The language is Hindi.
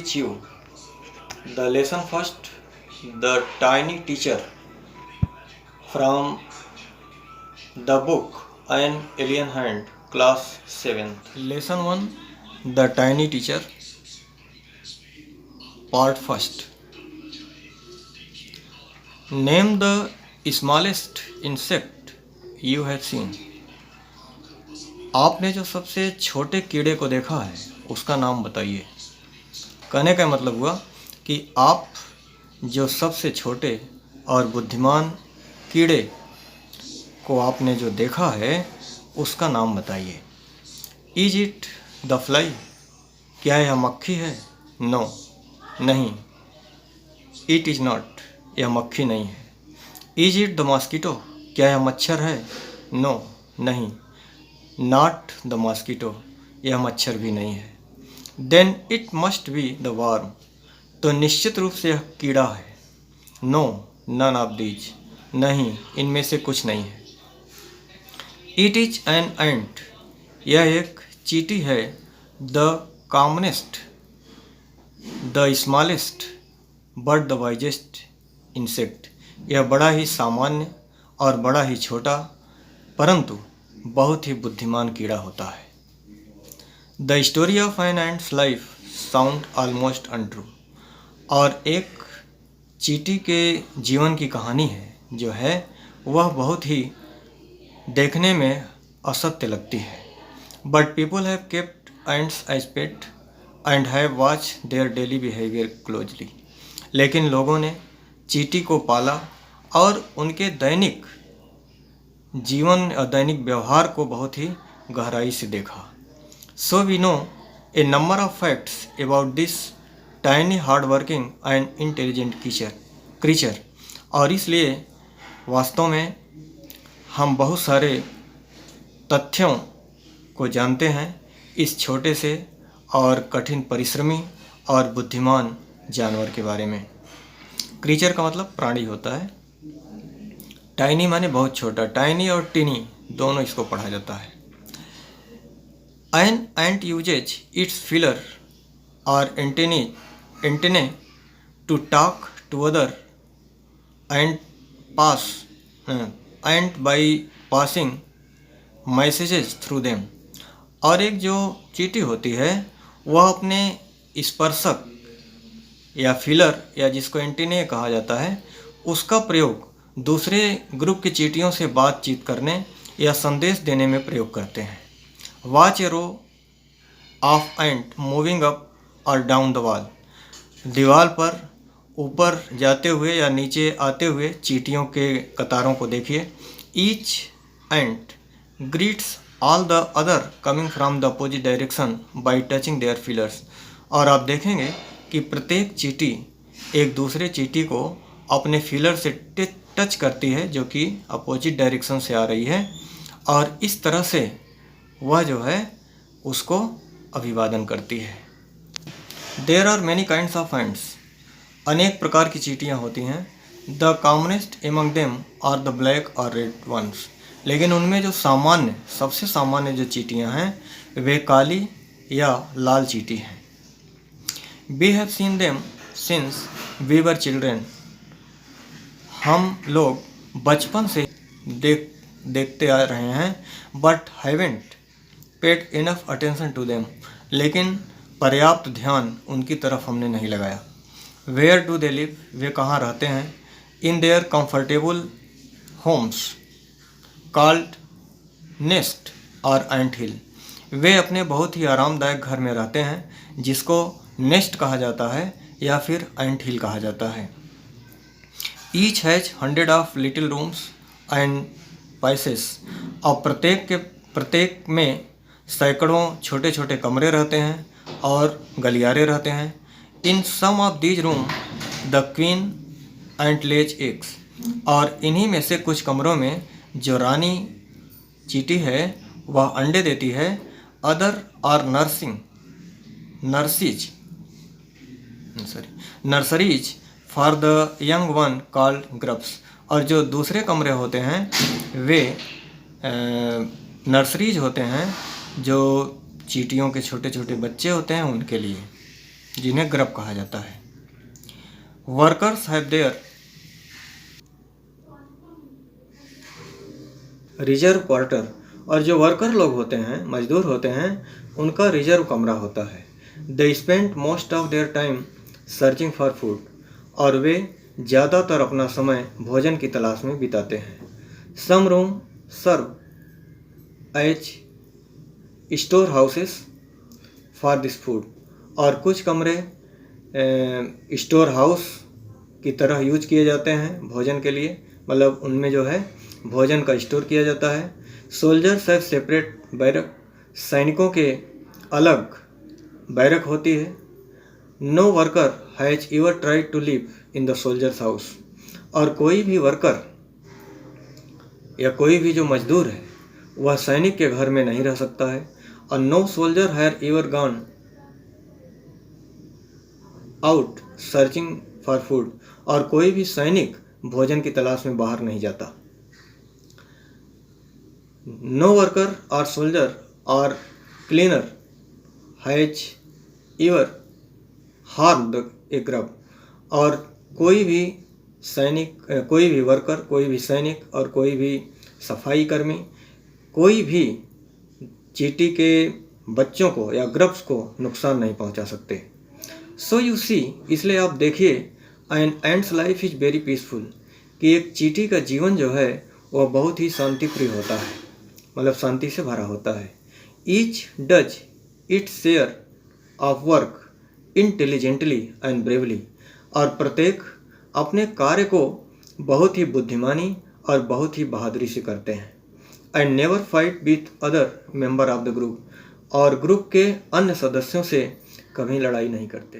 teach you the lesson first, the tiny teacher from the book An Alien Hand, class 7th. Lesson 1, the tiny teacher, part first. Name the smallest insect you have seen. आपने जो सबसे छोटे कीड़े को देखा है उसका नाम बताइए। कहने का मतलब हुआ कि आप जो सबसे छोटे और बुद्धिमान कीड़े को आपने जो देखा है उसका नाम बताइए। Is it the fly? क्या यह मक्खी है? नो, नहीं। इट इज़ नॉट, यह मक्खी नहीं है। Is it the mosquito? क्या यह मच्छर है? नो, नहीं। नॉट द मॉस्किटो, यह मच्छर भी नहीं है। Then it must be the worm, तो निश्चित रूप से यह कीड़ा है। नो, नन ऑफ दीज, नहीं, इनमें से कुछ नहीं है। इट इज एन एंट, यह एक चींटी है। The commonest, the smallest but the wisest insect, यह बड़ा ही सामान्य और बड़ा ही छोटा परंतु बहुत ही बुद्धिमान कीड़ा होता है। The story of an ant's life sound almost untrue, और एक चींटी के जीवन की कहानी है जो है वह बहुत ही देखने में असत्य लगती है। But people have kept ants as pet and have watch their daily behaviour closely, लेकिन लोगों ने चींटी को पाला और उनके दैनिक जीवन और दैनिक व्यवहार को बहुत ही गहराई से देखा। So we know a number of facts about this tiny hard working and intelligent creature, और इसलिए वास्तव में हम बहुत सारे तथ्यों को जानते हैं इस छोटे से और कठिन परिश्रमी और बुद्धिमान जानवर के बारे में। क्रीचर का मतलब प्राणी होता है। टाइनी माने बहुत छोटा, टाइनी और टिनी दोनों इसको पढ़ा जाता है। An ant uses its feeler और antennae to talk to other and pass and by passing messages through them, और एक जो चींटी होती है वह अपने स्पर्शक या फिलर या जिसको एंटीने कहा जाता है उसका प्रयोग दूसरे ग्रुप की चींटियों से बातचीत करने या संदेश देने में प्रयोग करते हैं। Watch a row of ant moving up और डाउन द वॉल, दीवार पर ऊपर जाते हुए या नीचे आते हुए चींटियों के कतारों को देखिए। Each ant greets all the other coming from the opposite direction by touching their feelers, और आप देखेंगे कि प्रत्येक चींटी एक दूसरे चींटी को अपने फिलर से टच करती है जो कि अपोजिट डायरेक्शन से आ रही है, और इस तरह से वह जो है उसको अभिवादन करती है। There are many kinds of ants, अनेक प्रकार की चींटियाँ होती हैं। The commonest among them are the black और रेड वंस, लेकिन उनमें जो सामान्य सबसे सामान्य जो चींटियाँ हैं वे काली या लाल चींटी हैं। We have seen them since we were children, हम लोग बचपन से देखते आ रहे हैं। But haven't paid enough attention to them, लेकिन पर्याप्त ध्यान उनकी तरफ हमने नहीं लगाया। वेयर डू दे लिव, वे कहाँ रहते हैं। In their comfortable homes called nest और एंट हिल, वे अपने बहुत ही आरामदायक घर में रहते हैं जिसको नेस्ट कहा जाता है या फिर एंट हिल कहा जाता है। Each has 100 of little rooms and passes, और प्रत्येक में सैकड़ों छोटे छोटे कमरे रहते हैं और गलियारे रहते हैं। In some of these room the queen ant lays eggs, और इन्हीं में से कुछ कमरों में जो रानी चींटी है वह अंडे देती है। Other are nurseries for the young one called grubs, और जो दूसरे कमरे होते हैं वे नर्सरीज होते हैं जो चींटियों के छोटे छोटे बच्चे होते हैं उनके लिए। जिन्हें ग्रुप कहा जाता है। Workers have their reserve quarter, और जो वर्कर लोग होते हैं, मजदूर होते हैं, उनका रिजर्व कमरा होता है। They spend most of their time searching for food, और वे ज़्यादातर अपना समय भोजन की तलाश में बिताते हैं। Some room serve as store houses for this food, और कुछ कमरे स्टोर हाउस की तरह यूज किए जाते हैं भोजन के लिए, मतलब उनमें जो है भोजन का स्टोर किया जाता है। सोल्जर्स हैव सेपरेट बैरक, सैनिकों के अलग बैरक होती है। No worker has ever tried to live in the soldiers house, और कोई भी वर्कर या कोई भी जो मजदूर है वह सैनिक के घर में नहीं रह सकता है। और no soldier have ever gone out searching for food, और कोई भी सैनिक भोजन की तलाश में बाहर नहीं जाता। नो वर्कर और सोल्जर और cleaner has ever harm the A group, और कोई भी सैनिक, कोई भी वर्कर, कोई भी सैनिक और कोई भी सफाई कर्मी, कोई भी चींटी के बच्चों को या ग्रुप्स को नुकसान नहीं पहुंचा सकते। सो यू सी, इसलिए आप देखिए, an ant's life is very peaceful, कि एक चींटी का जीवन जो है वह बहुत ही शांतिप्रिय होता है, मतलब शांति से भरा होता है। Each does its share of work intelligently and bravely, और प्रत्येक अपने कार्य को बहुत ही बुद्धिमानी और बहुत ही बहादुरी से करते हैं। And never fight with other member of the group, और ग्रुप के अन्य सदस्यों से कभी लड़ाई नहीं करते।